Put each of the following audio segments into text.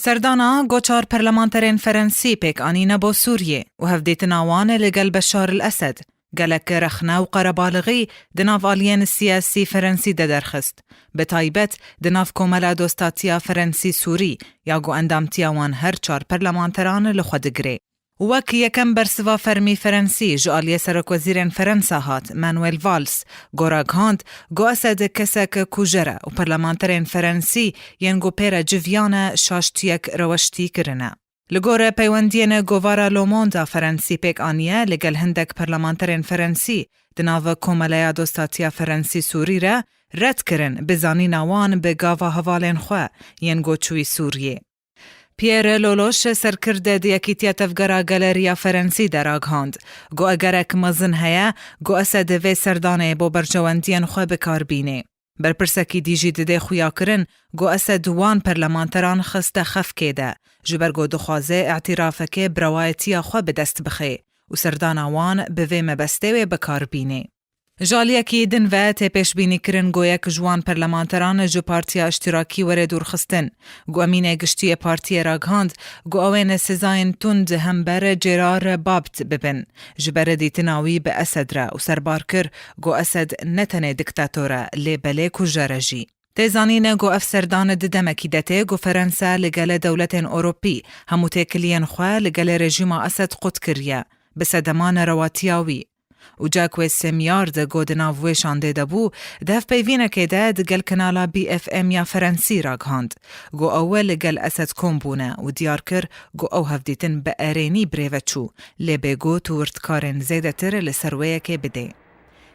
سردانا گوچار پرلمانترین فرنسی پیک آنینا بو سوریه و هفدیتن آوانه لگل بشار الاسد. گلک رخنه و قربالغی دناف آلین سیاسی فرنسی ده درخست. به تایبت دناف کوملا دوستاتیا فرنسی سوری یا گو اندامتیا وان هر چار پرلمانتران لخودگره. وک یکم برسوا فرمی فرنسی جالیه سرک وزیرین فرنسا هات مانویل والس گوراگ هاند گو اسد کسک کوجره و پرلمانترین فرنسی ینگو پیر جویانه شاشتیک روشتی کرنه. لگور پیوندین گوارا لوموندا فرنسی پیک آنیه لگل هندک پرلمانترین فرنسی دناو کوملیا دوستاتیا فرنسی سوری را رد کرن بزانی نوان به گاوا حوالین خواه ینگو چوی سوریه. پیر لولوش سرکرده دیاکیتیا تفگرا گالریا فرنسی دراغ هاند. گو اگرک مزن هیا گو اسد وی سردانه با برجواندین خواه بکار بینه. برپرسکی دیجی دده خویا کرن گو اسد وان پرلمانتران خسته خف کده. جبرگو دخوازه اعترافه بروایتی خواه بدست بخی و سردان وان به وی مبسته و بکار بینه. جالیه کی دن و تپش بینی کرن گو یک جوان پرلمانتران جو پارتیا اشتراکی وره دورخستن. گو امینه گشتی پارتی راگهاند گو اوین سزاین تند هم بر جرار بابت ببن. جبر دیتناوی به اسد را و سربار کر گو اسد نتنه دکتاتوره لی بله کجارجی. تیزانین گو افسردان ددمکی دته گو فرنسا لگل دولتین اوروپی همو تکلین خواه لگل رژیم اسد قد کریه. بسدمان رواتیاوی. و جاکوی سمیارد گودناوی شانده دبو دف پیوینه که داد گل کنالا BFM یا فرنسی راگ هاند. گو اول گل اسد کمبونه و دیار کر گو او هفدیتن به ارینی بریوه چو لی بگو توردکارن زیده تر لسرویه که بده.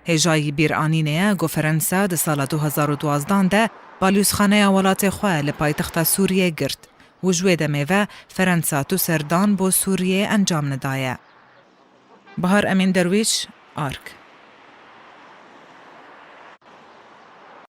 هجایی بیرانینه گو فرنسا ده سال 2012 ده بالیوسخانه ولات خواه لپایتخت سوریه گرد و جویده میوه فرنسا تو سردان بو سوریه انجام ندایه. بهار امین درویش آرک